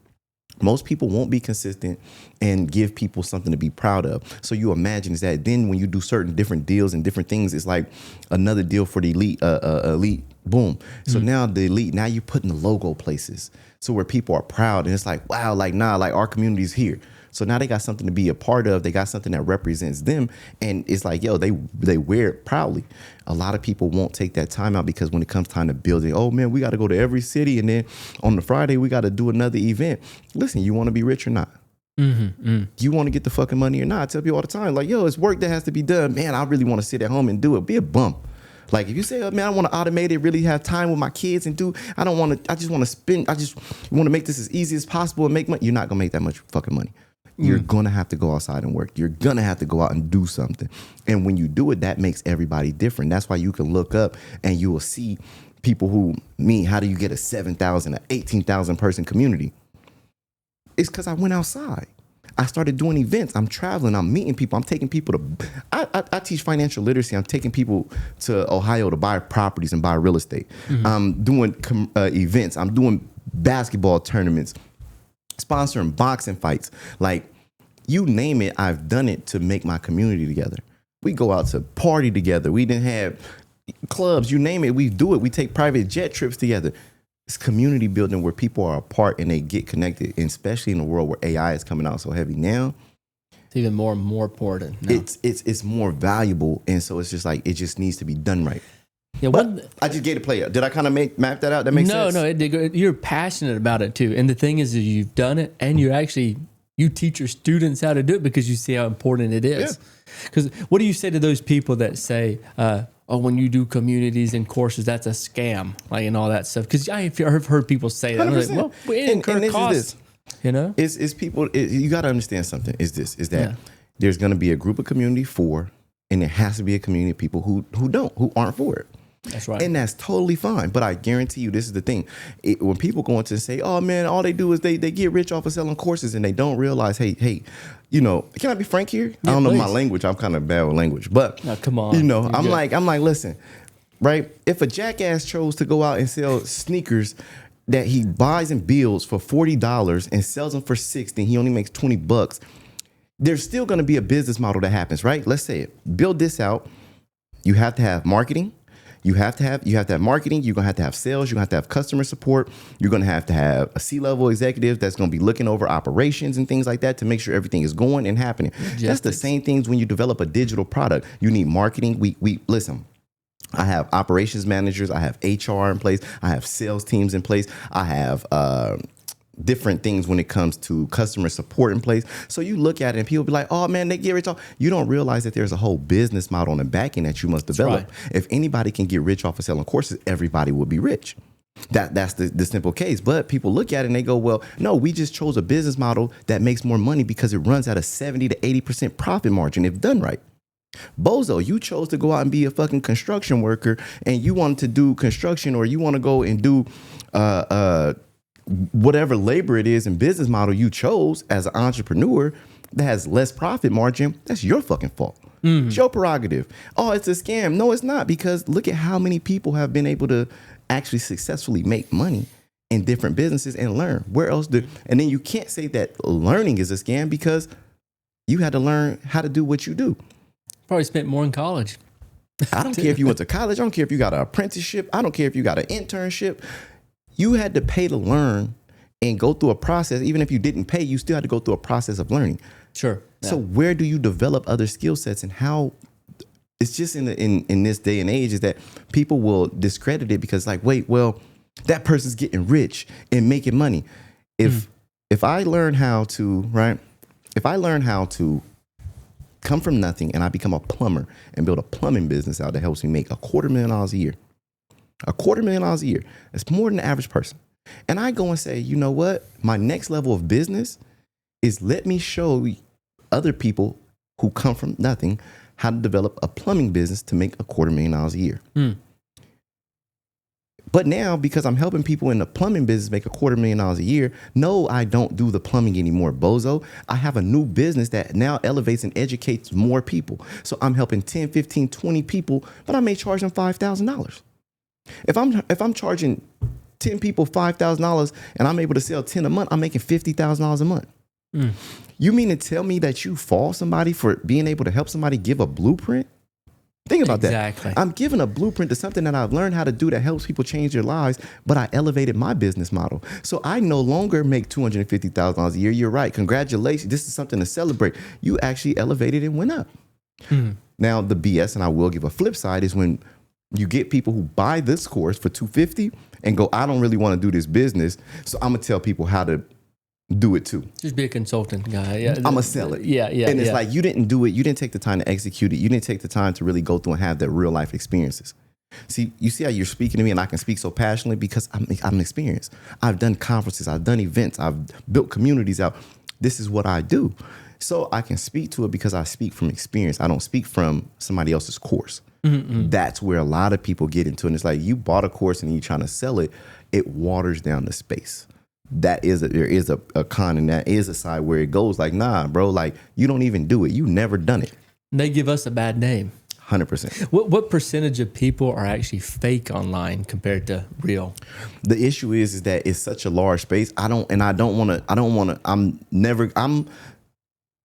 Speaker 1: Most people won't be consistent and give people something to be proud of. So you imagine is that then when you do certain different deals and different things, it's like another deal for the elite, boom. So now the elite, now you put in the logo places. So where people are proud and it's like, wow, like, nah, like our community's here. So now they got something to be a part of. They got something that represents them. And it's like, yo, they wear it proudly. A lot of people won't take that time out because when it comes time to building, oh man, we got to go to every city. And then on the Friday, we got to do another event. Listen, you want to be rich or not? You want to get the fucking money or not? I tell people all the time, like, yo, it's work that has to be done. Man, I really want to sit at home and do it. Be a bum. Like if you say, oh, man, I want to automate it, really have time with my kids and I just want to make this as easy as possible and make money. You're not going to make that much fucking money. You're going to have to go outside and work. You're going to have to go out and do something. And when you do it, that makes everybody different. That's why you can look up and you will see people how do you get a 7,000, an 18,000 person community? It's because I went outside. I started doing events. I'm traveling. I'm meeting people. I'm taking people I teach financial literacy. I'm taking people to Ohio to buy properties and buy real estate. I'm doing events. I'm doing basketball tournaments, sponsoring boxing fights. Like you name it, I've done it to make my community together. We go out to party together. We didn't have clubs, you name it. We do it. We take private jet trips together. It's community building where people are apart and they get connected, and especially in a world where AI is coming out so heavy now.
Speaker 2: It's even more and more important now.
Speaker 1: It's more valuable, and so it's just like it just needs to be done right.
Speaker 2: Yeah,
Speaker 1: I just gave a player. Did I kind of map that out? That makes sense?
Speaker 2: No, you're passionate about it too. And the thing is you've done it and you teach your students how to do it because you see how important it is. Because what do you say to those people that say, when you do communities and courses, that's a scam, like and all that stuff? Because I've heard people say that. I'm like, well, we incur costs. You know,
Speaker 1: it's people. You got to understand something. Is that there's going to be a group of community for, and there has to be a community of people who aren't for it.
Speaker 2: That's right.
Speaker 1: And that's totally fine. But I guarantee you, this is the thing. When people go into and say, oh, man, all they do is they get rich off of selling courses and they don't realize, hey, you know, can I be frank here? Yeah, I don't know my language. I'm kind of bad with language. But,
Speaker 2: come on.
Speaker 1: You know, I'm like, listen, right? If a jackass chose to go out and sell sneakers that he buys and builds for $40 and sells them for $60, he only makes $20, there's still going to be a business model that happens, right? Let's say it. Build this out. You have to have marketing. You have to have marketing. You're going to have sales. You're going to have customer support. You're going to have a C-level executive that's going to be looking over operations and things like that to make sure everything is going and happening. That's the same things when you develop a digital product. You need marketing. We listen. I have operations managers. I have HR in place. I have sales teams in place. I have different things when it comes to customer support in place. So you look at it and people be like, oh man, they get rich off. You don't realize that there's a whole business model on the back end that you must develop. Right. If anybody can get rich off of selling courses, everybody will be rich. That's the simple case. But people look at it and they go, well, no, we just chose a business model that makes more money because it runs at a 70 to 80% profit margin if done right. Bozo, you chose to go out and be a fucking construction worker and you wanted to do construction, or you want to go and do whatever labor it is and business model you chose as an entrepreneur that has less profit margin. That's your fucking fault. It's your prerogative. Oh, it's a scam. No, it's not, because look at how many people have been able to actually successfully make money in different businesses and learn. Where else and then you can't say that learning is a scam because you had to learn how to do what you do.
Speaker 2: Probably spent more in college.
Speaker 1: I don't care if you went to college. I don't care if you got an apprenticeship. I don't care if you got an internship. You had to pay to learn and go through a process. Even if you didn't pay, you still had to go through a process of learning. Sure. Yeah. So where do you develop other skill sets, and how? It's just in this day and age is that people will discredit it because like, wait, well, that person's getting rich and making money. If I learn how to, if I learn how to come from nothing and I become a plumber and build a plumbing business out that helps me make $250,000 a year. $250,000 a year. That's more than the average person. And I go and say, you know what? My next level of business is let me show other people who come from nothing how to develop a plumbing business to make $250,000 a year. But now, because I'm helping people in the plumbing business make $250,000 a year, no, I don't do the plumbing anymore, bozo. I have a new business that now elevates and educates more people. So I'm helping 10, 15, 20 people, but I may charge them $5,000. If I'm charging 10 people $5,000 and I'm able to sell 10 a month, I'm making $50,000 a month. You mean to tell me that you fault somebody for being able to help somebody give a blueprint? Think about that. I'm giving a blueprint to something that I've learned how to do that helps people change their lives, but I elevated my business model. So I no longer make $250,000 a year. You're right. Congratulations. This is something to celebrate. You actually elevated and went up. Now, the BS, and I will give a flip side, is when you get people who buy this course for $250 and go, I don't really want to do this business, so I'm going to tell people how to do it too. Just
Speaker 2: be a consultant guy. Yeah,
Speaker 1: I'm gonna sell it.
Speaker 2: Yeah.
Speaker 1: And it's like, you didn't do it. You didn't take the time to execute it. You didn't take the time to really go through and have that real life experiences. See, you see how you're speaking to me and I can speak so passionately because I'm experienced. I've done conferences. I've done events. I've built communities out. This is what I do. So I can speak to it because I speak from experience. I don't speak from somebody else's course. That's where a lot of people get into it. And it's like, you bought a course and you're trying to sell it. It waters down the space. There is a con, and that is a side where it goes like, nah, bro, like, you don't even do it. You never done it.
Speaker 2: They give us a bad name.
Speaker 1: 100%.
Speaker 2: What percentage of people are actually fake online compared to real?
Speaker 1: The issue is that it's such a large space.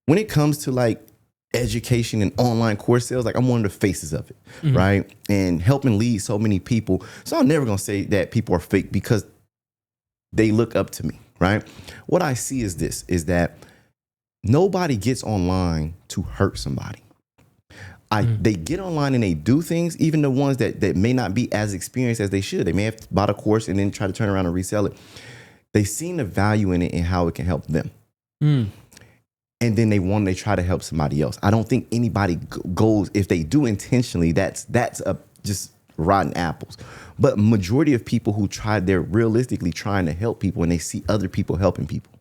Speaker 1: When it comes to like education and online course sales, like, I'm one of the faces of it, right? And helping lead so many people. So I'm never going to say that people are fake because they look up to me, right? What I see is this, is that nobody gets online to hurt somebody. They get online and they do things, even the ones that may not be as experienced as they should. They may have bought a course and then try to turn around and resell it. They see the value in it and how it can help them. And then they try to help somebody else. I don't think anybody goes, if they do intentionally, that's just rotten apples. But majority of people who they're realistically trying to help people, and they see other people helping people,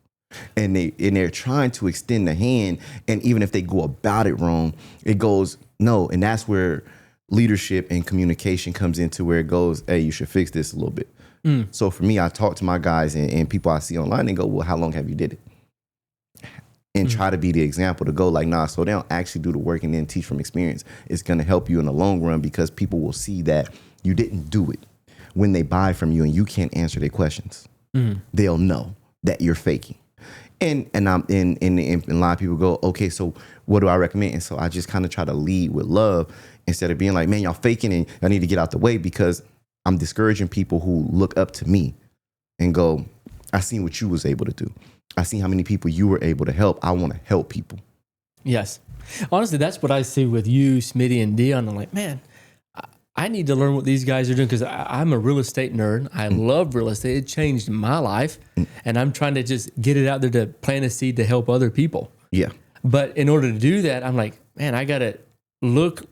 Speaker 1: and they're trying to extend the hand. And even if they go about it wrong, it goes no. And that's where leadership and communication comes into, where it goes, hey, you should fix this a little bit. So for me, I talk to my guys and people I see online and go, well, how long have you did it? And try to be the example to go like, nah, slow down, actually do the work and then teach from experience. It's going to help you in the long run because people will see that you didn't do it when they buy from you and you can't answer their questions. They'll know that you're faking. And a lot of people go, okay, so what do I recommend? And so I just kind of try to lead with love instead of being like, man, y'all faking and I need to get out the way, because I'm discouraging people who look up to me and go, I seen what you was able to do. I see how many people you were able to help. I want to help people.
Speaker 2: Yes. Honestly, that's what I see with you, Smitty, and Dion. I'm like, man, I need to learn what these guys are doing, because I'm a real estate nerd. I love real estate. It changed my life. And I'm trying to just get it out there to plant a seed to help other people.
Speaker 1: Yeah.
Speaker 2: But in order to do that, I'm like, man, I got to look.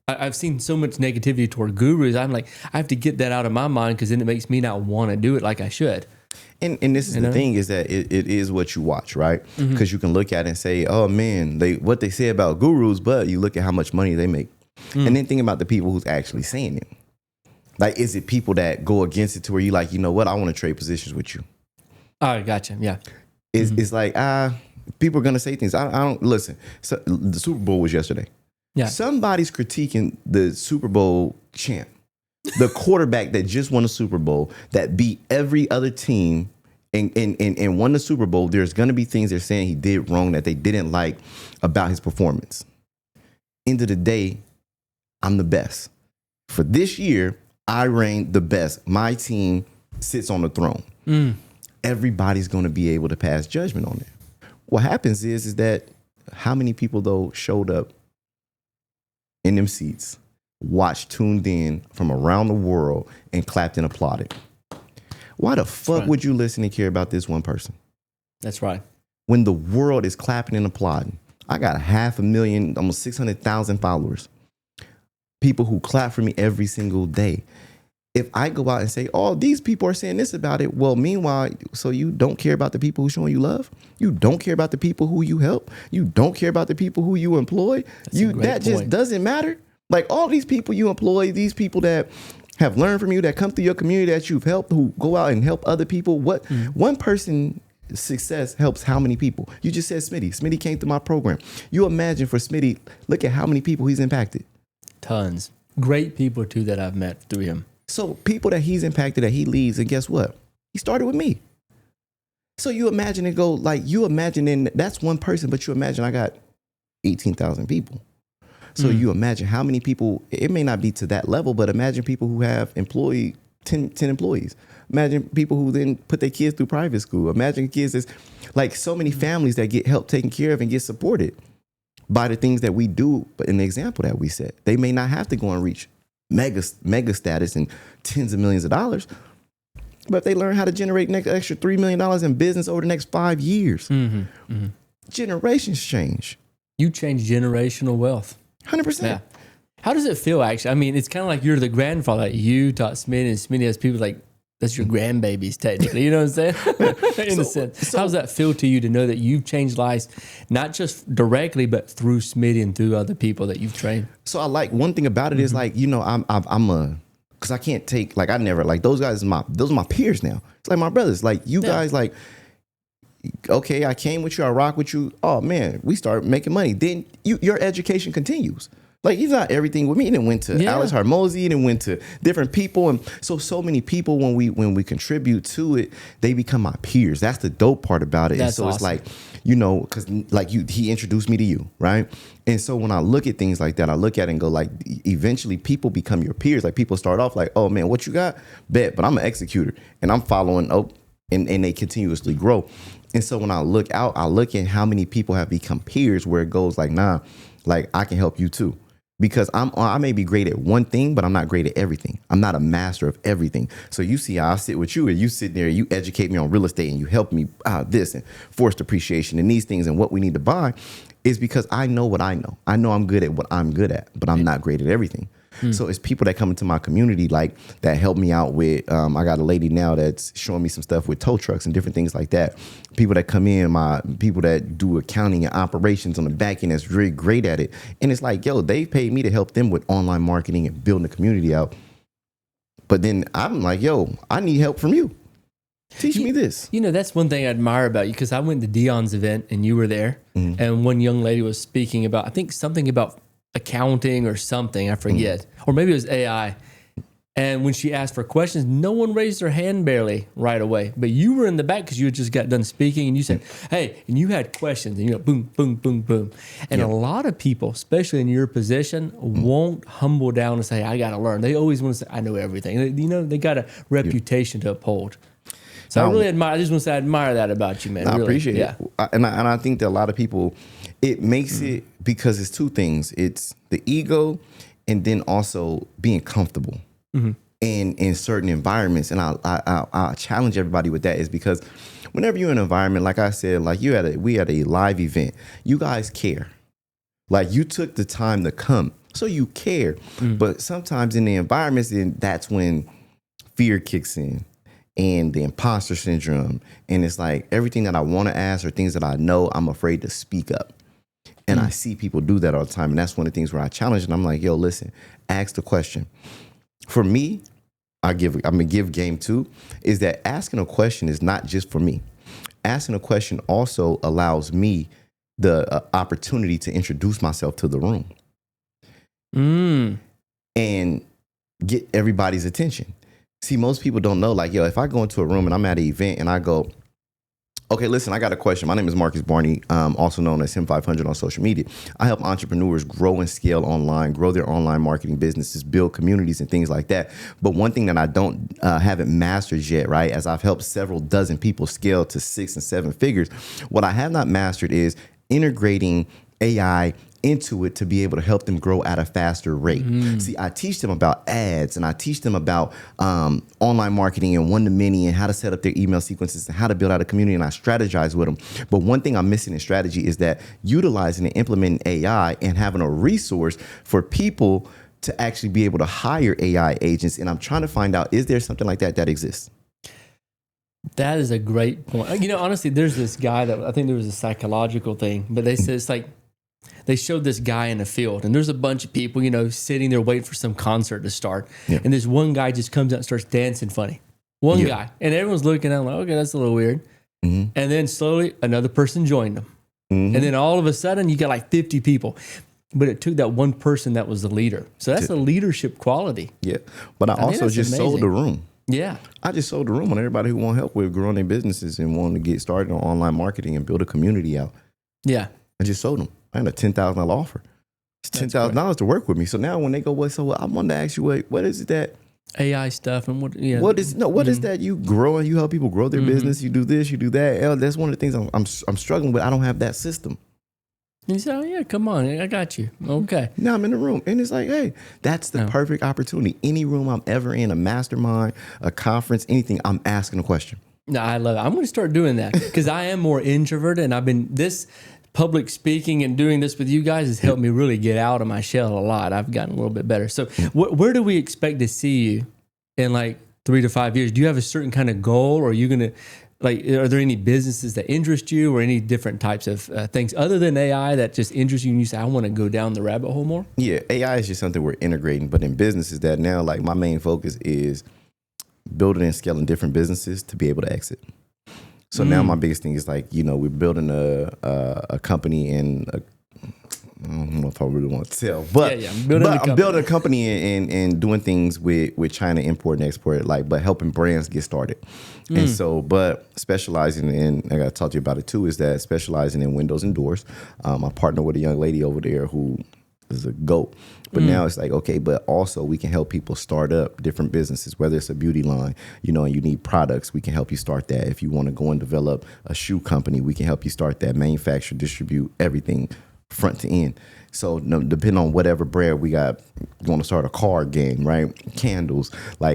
Speaker 2: I've seen so much negativity toward gurus. I'm like, I have to get that out of my mind, because then it makes me not want to do it like I should.
Speaker 1: And this is the thing, is that it is what you watch, right? Because you can look at it and say, oh man, what they say about gurus, but you look at how much money they make. And then think about the people who's actually saying it. Like, is it people that go against it to where you like, you know what, I want to trade positions with you?
Speaker 2: Oh, gotcha. Yeah.
Speaker 1: It's like, people are going to say things. I don't listen. So, the Super Bowl was yesterday.
Speaker 2: Yeah.
Speaker 1: Somebody's critiquing the Super Bowl champ, the quarterback that just won the Super Bowl, that beat every other team and won the Super Bowl. There's going to be things they're saying he did wrong that they didn't like about his performance. End of the day, I'm the best. For this year, I reign the best. My team sits on the throne. Everybody's going to be able to pass judgment on it. What happens is that how many people, though, showed up in them seats, watched, tuned in from around the world, and clapped and applauded? Why the fuck would you listen and care about this one person?
Speaker 2: That's right.
Speaker 1: When the world is clapping and applauding. I got 500,000, almost 600,000 followers. People who clap for me every single day. If I go out and say, oh, these people are saying this about it, well, meanwhile, so you don't care about the people who showing you love? You don't care about the people who you help? You don't care about the people who you employ? That just doesn't matter? Like, all these people you employ, these people that have learned from you, that come through your community, that you've helped, who go out and help other people. What one person success helps how many people? You just said Smitty. Smitty came through my program. You imagine for Smitty, look at how many people he's impacted.
Speaker 2: Tons. Great people too that I've met through him.
Speaker 1: So people that he's impacted, that he leads, and guess what? He started with me. So you imagine it go like, you imagine, and that's one person, but you imagine I got 18,000 people. So you imagine how many people, it may not be to that level, but imagine people who have 10 employees. Imagine people who then put their kids through private school. Imagine kids that's like so many families that get help taken care of and get supported by the things that we do. But in the example that we set, they may not have to go and reach mega status and tens of millions of dollars. But if they learn how to generate an extra $3 million in business over the next 5 years, generations change.
Speaker 2: You change generational wealth.
Speaker 1: 100%. Yeah.
Speaker 2: How does it feel, actually? I mean, it's kind of like you're the grandfather. Like you taught Smitty, and Smitty has people like, that's your grandbabies, technically. You know what I'm saying? In a sense. How does that feel to you to know that you've changed lives, not just directly, but through Smitty and through other people that you've trained?
Speaker 1: So I like, one thing about it is like, you know, because I can't take, like, I never, like, those guys, those are my peers now. It's like my brothers. Like, you guys, like, okay, I came with you, I rock with you. Oh man, we start making money. Then your education continues. Like, he's not everything with me. He didn't went to Alex Harmozy, he didn't went to different people. And so many people, when we contribute to it, they become my peers. That's the dope part about it.
Speaker 2: That's
Speaker 1: and so
Speaker 2: awesome.
Speaker 1: It's like, you know, because like he introduced me to you, right? And so when I look at things like that, I look at it and go like, eventually people become your peers. Like, people start off like, oh man, what you got? Bet, but I'm an executor and I'm following up, and they continuously grow. And so when I look out, I look at how many people have become peers, where it goes like, nah, like I can help you too. Because I may be great at one thing, but I'm not great at everything. I'm not a master of everything. So you see how I sit with you, and you sit there, you educate me on real estate, and you help me this and forced appreciation and these things and what we need to buy, is because I know what I know. I know I'm good at what I'm good at, but I'm not great at everything. So it's people that come into my community like that help me out with, I got a lady now that's showing me some stuff with tow trucks and different things like that. People that come in, my people that do accounting and operations on the back end that's really great at it. And it's like, yo, they paid me to help them with online marketing and building the community out. But then I'm like, yo, I need help from you. Teach me this. You
Speaker 2: know, that's one thing I admire about you, because I went to Dion's event and you were there, and one young lady was speaking about, I think something about accounting or something, I forget, or maybe it was AI. And when she asked for questions, no one raised their hand barely right away. But you were in the back because you had just got done speaking, and you said, hey, and you had questions, and you know, boom, boom, boom, boom. And a lot of people, especially in your position, won't humble down and say, I got to learn. They always want to say, I know everything. You know, they got a reputation to uphold. So I really admire, I just want to say I admire that about you, man.
Speaker 1: I
Speaker 2: really.
Speaker 1: appreciate it. And I think that a lot of people, it makes it, because it's two things. It's the ego, and then also being comfortable in certain environments. And I challenge everybody with that, is because whenever you're in an environment, like I said, like we had a live event, you guys care. Like, you took the time to come, so you care. But sometimes in the environments, then that's when fear kicks in, and the imposter syndrome. And it's like, everything that I want to ask or things that I know, I'm afraid to speak up. And I see people do that all the time. And that's one of the things where I challenge, and I'm like, yo, listen, ask the question. For me, I'm gonna give game 2, is that asking a question is not just for me. Asking a question also allows me the opportunity to introduce myself to the room and get everybody's attention. See, most people don't know, like, yo, if I go into a room and I'm at an event and I go, okay, listen, I got a question. My name is Barney, also known as Him500 on social media. I help entrepreneurs grow and scale online, grow their online marketing businesses, build communities and things like that. But one thing that I haven't mastered yet, right, as I've helped several dozen people scale to 6 and 7 figures, what I have not mastered is integrating AI into it to be able to help them grow at a faster rate. See, I teach them about ads, and I teach them about online marketing and one-to-many and how to set up their email sequences and how to build out a community, and I strategize with them. But one thing I'm missing in strategy is that utilizing and implementing AI and having a resource for people to actually be able to hire AI agents. And I'm trying to find out, is there something like that exists?
Speaker 2: That is a great point. You know, honestly, there's this guy that I think there was a psychological thing, but they said it's like, they showed this guy in a field, and there's a bunch of people, sitting there waiting for some concert to start. Yeah. And this one guy just comes out and starts dancing funny. One guy. And everyone's looking at him like, okay, that's a little weird. Mm-hmm. And then slowly another person joined him. Mm-hmm. And then all of a sudden you got like 50 people. But it took that one person that was the leader. So that's a leadership quality.
Speaker 1: Yeah. But I also just amazing. Sold the room.
Speaker 2: Yeah.
Speaker 1: I just sold the room on everybody who want help with growing their businesses and wanting to get started on online marketing and build a community out.
Speaker 2: Yeah.
Speaker 1: I just sold them. I had a $10,000 offer. It's $10,000 to work with me. So now when they go, I wanted to ask you, what is it that
Speaker 2: AI stuff and what
Speaker 1: is that you grow and you help people grow their business? You do this, you do that. That's one of the things I'm struggling with. I don't have that system.
Speaker 2: And you say, oh yeah, come on, I got you. Okay.
Speaker 1: Now I'm in the room and it's like, hey, that's the perfect opportunity. Any room I'm ever in, a mastermind, a conference, anything, I'm asking a question.
Speaker 2: No, I love it. I'm going to start doing that because I am more introverted, and this public speaking and doing this with you guys has helped me really get out of my shell a lot. I've gotten a little bit better. So where do we expect to see you in like 3 to 5 years? Do you have a certain kind of goal, or are you going to are there any businesses that interest you, or any different types of things other than AI that just interest you and you say, I want to go down the rabbit hole more?
Speaker 1: Yeah. AI is just something we're integrating, but in businesses that now, like my main focus is building and scaling different businesses to be able to exit. So now my biggest thing is like, we're building a company in I don't know if I really want to tell, but I'm building a company and doing things with China, import and export, but helping brands get started. And so, but specializing in, I got to talk to you about it too, is that specializing in windows and doors. I partner with a young lady over there who is a GOAT. But now it's like, okay, but also we can help people start up different businesses, whether it's a beauty line, and you need products, we can help you start that. If you want to go and develop a shoe company, we can help you start that, manufacture, distribute, everything front to end. So depending on whatever brand we got, you want to start a card game, right? Candles,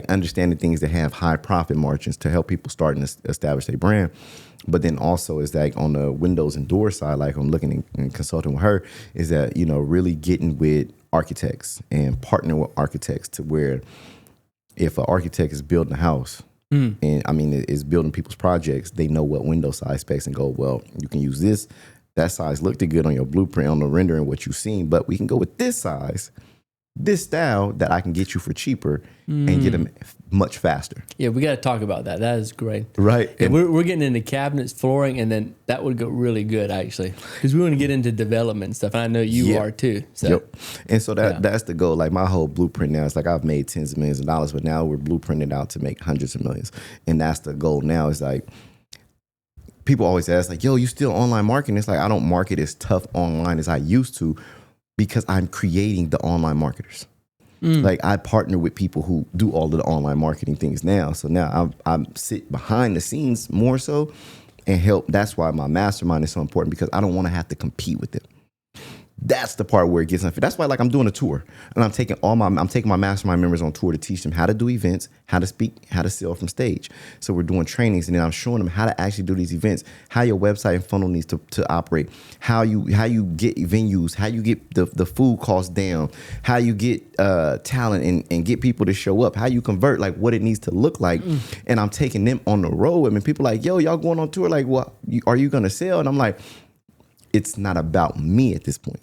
Speaker 1: understanding things that have high profit margins to help people start and establish their brand. But then also is that on the windows and door side, I'm looking and consulting with her, is that, really getting with architects and partnering with architects to where if an architect is building a house and is building people's projects, they know what window size specs and go, well, you can use this. That size looked good on your blueprint, on the rendering, what you've seen, but we can go with this size, this style that I can get you for cheaper and get them much faster. Yeah,
Speaker 2: we got to talk about that. That is great.
Speaker 1: Right.
Speaker 2: And we're getting into cabinets, flooring, and then that would go really good, actually, because we want to get into development stuff. And I know you are too. So.
Speaker 1: Yep. And so that's the goal. My whole blueprint now is I've made tens of millions of dollars, but now we're blueprinted out to make hundreds of millions. And that's the goal now is people always ask yo, you still online marketing? It's I don't market as tough online as I used to because I'm creating the online marketers. I partner with people who do all of the online marketing things now. So now I sit behind the scenes more so and help. That's why my mastermind is so important, because I don't want to have to compete with them. That's the part where it gets unfair. That's why I'm doing a tour and I'm taking my mastermind members on tour to teach them how to do events, how to speak, how to sell from stage. So we're doing trainings, and then I'm showing them how to actually do these events, how your website and funnel needs to operate, how you get venues, how you get the food costs down, how you get talent and get people to show up, how you convert, what it needs to look like. And I'm taking them on the road. People yo, y'all going on tour, what are you gonna sell? And I'm it's not about me at this point.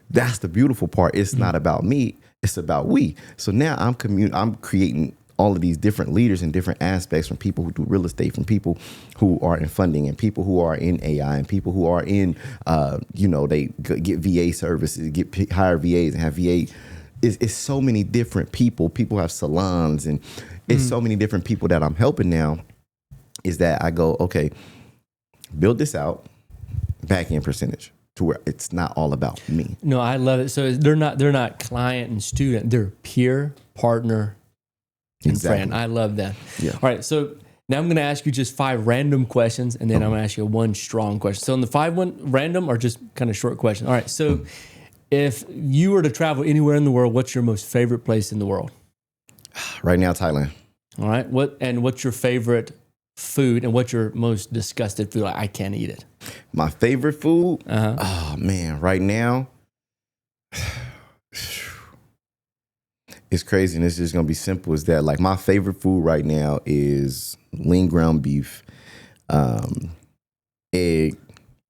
Speaker 1: That's the beautiful part. It's not about me. It's about we. So now I'm creating all of these different leaders in different aspects, from people who do real estate, from people who are in funding, and people who are in AI, and people who are in, they get VA services, hire VAs and have VA. It's so many different people. People have salons, and it's so many different people that I'm helping now. Is that I go, okay, build this out, back end percentage, to where it's not all about me.
Speaker 2: No, I love it. So they're not client and student. They're peer, partner, and friend. I love that. Yeah. All right. So now I'm going to ask you just 5 random questions, and then I'm going to ask you one strong question. So in the 5 random are just kind of short questions. All right. So if you were to travel anywhere in the world, what's your most favorite place in the world?
Speaker 1: Right now, Thailand.
Speaker 2: All right. What's your favorite food, and what's your most disgusted food? I can't eat it.
Speaker 1: My favorite food? Oh man, right now it's crazy, and it's just gonna be simple as that. My favorite food right now is lean ground beef, egg,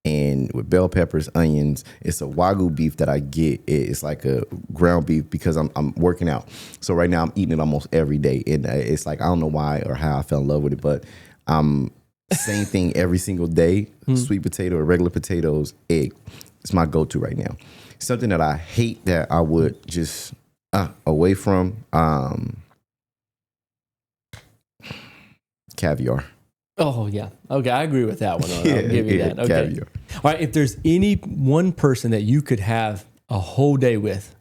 Speaker 1: and with bell peppers, onions. It's a Wagyu beef that I get. It's like a ground beef because I'm working out. So right now I'm eating it almost every day. And it's like, I don't know why or how I fell in love with it, but same thing every single day. Sweet potato or regular potatoes, egg. It's my go-to right now. Something that I hate that I would just away from, caviar.
Speaker 2: Oh, yeah. Okay, I agree with that one. I'll give you that. Okay.
Speaker 1: Caviar.
Speaker 2: All right, if there's any one person that you could have a whole day with,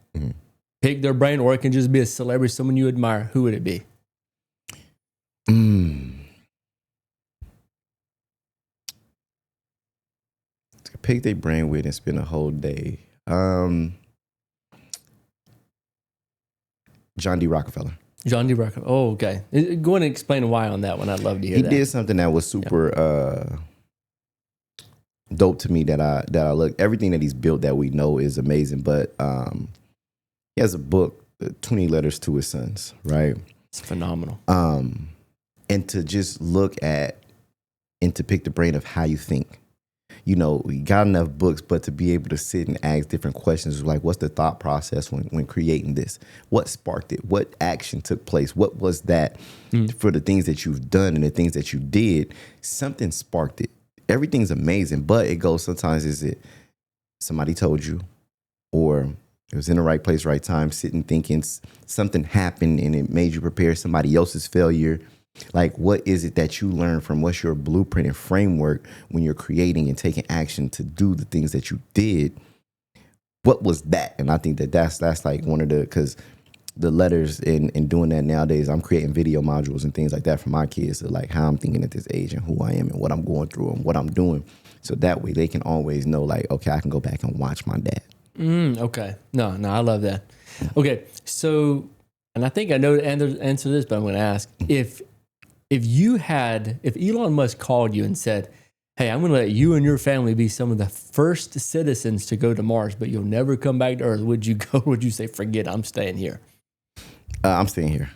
Speaker 2: pick their brain, or it can just be a celebrity, someone you admire, who would it be?
Speaker 1: Pick their brain with and spend a whole day. John D. Rockefeller.
Speaker 2: John D. Rockefeller. Oh, okay. Go ahead and explain why on that one. I'd love to hear that.
Speaker 1: He did something that was super dope to me that I look. Everything that he's built that we know is amazing, but he has a book, 20 Letters to His Sons, right?
Speaker 2: It's phenomenal.
Speaker 1: And to just look at and to pick the brain of how you think. You know, we got enough books, but to be able to sit and ask different questions, like what's the thought process when creating this? What sparked it? What action took place? What was that for the things that you've done and the things that you did? Something sparked it. Everything's amazing, but it goes, sometimes is it somebody told you, or it was in the right place, right time, sitting thinking something happened and it made you prepare somebody else's failure. Like, what is it that you learn from? What's your blueprint and framework when you're creating and taking action to do the things that you did? What was that? And I think that's like one of the, because the letters in doing that nowadays, I'm creating video modules and things like that for my kids, to like how I'm thinking at this age and who I am and what I'm going through and what I'm doing. So that way they can always know, like, okay, I can go back and watch my dad.
Speaker 2: Okay. No, I love that. Okay. So, and I think I know the answer to this, but I'm going to ask, if Elon Musk called you and said, hey, I'm going to let you and your family be some of the first citizens to go to Mars, but you'll never come back to Earth, would you go? Would you say, forget it, I'm staying here?
Speaker 1: I'm staying here.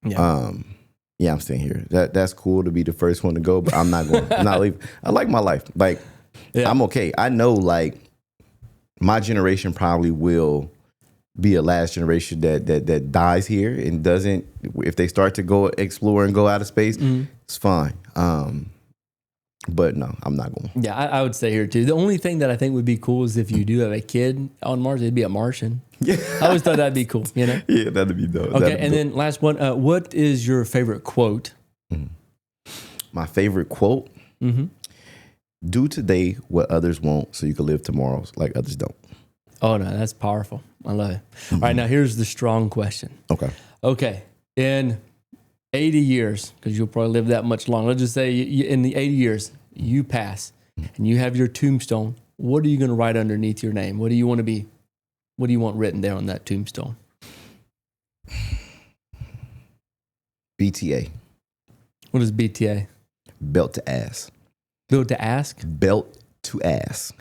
Speaker 2: Yeah.
Speaker 1: I'm staying here. That's cool to be the first one to go, but I'm not going. I'm not leaving. I like my life. Like, I'm okay. I know, like, my generation probably will be a last generation that dies here and doesn't, if they start to go explore and go out of space, it's fine. But no, I'm not going.
Speaker 2: Yeah, I would stay here too. The only thing that I think would be cool is if you do have a kid on Mars, it'd be a Martian. Yeah. I always thought that'd be cool, you know?
Speaker 1: Yeah, that'd be dope.
Speaker 2: Okay, and then last one, what is your favorite quote?
Speaker 1: My favorite quote? Do today what others won't so you can live tomorrow like others don't.
Speaker 2: Oh, no, that's powerful. I love it. All right, now here's the strong question. Okay. In 80 years, because you'll probably live that much long, let's just say in the 80 years, you pass and you have your tombstone. What are you going to write underneath your name? What do you want to be? What do you want written there on that tombstone?
Speaker 1: BTA.
Speaker 2: What is BTA?
Speaker 1: Belt to ass.
Speaker 2: Built to ask?
Speaker 1: Belt to ass.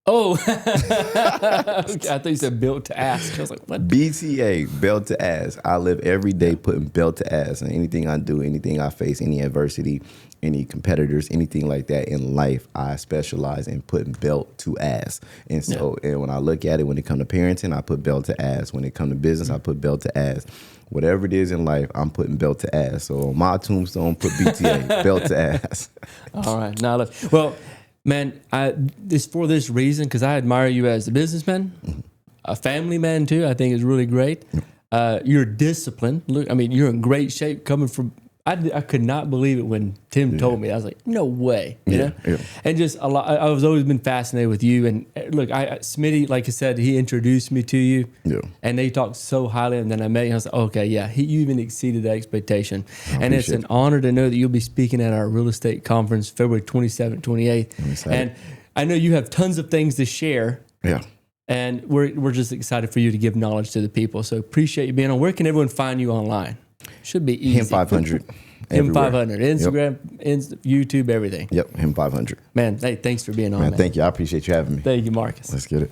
Speaker 2: Oh, okay, I thought you said built to ask. I was like, what?
Speaker 1: BTA, belt to ass. I live every day putting belt to ass, and anything I do, anything I face, any adversity, any competitors, anything like that in life, I specialize in putting belt to ass. And so, and when I look at it, when it comes to parenting, I put belt to ass. When it comes to business, I put belt to ass. Whatever it is in life, I'm putting belt to ass. So on my tombstone, put BTA, belt to ass.
Speaker 2: All right, now well. Man, it's for this reason, because I admire you as a businessman, a family man too. I think is really great. You're disciplined. Look, I mean, you're in great shape coming from. I could not believe it when Tim told me. I was like, no way, you know. Yeah. And just a lot. I was always been fascinated with you. And look, Smitty, like I said, he introduced me to you. Yeah. And they talked so highly, and then I met you. I was like, okay, yeah, you even exceeded that expectation. And it's an honor to know that you'll be speaking at our real estate conference February 27th, 28th. And I know you have tons of things to share. Yeah. And we're just excited for you to give knowledge to the people. So appreciate you being on. Where can everyone find you online? Should be easy.
Speaker 1: Him500.
Speaker 2: Him500. Instagram, YouTube, everything.
Speaker 1: Yep. Him500.
Speaker 2: Man, hey, thanks for being on.
Speaker 1: Man, thank you. I appreciate you having me.
Speaker 2: Thank you, Marcus.
Speaker 1: Let's get it.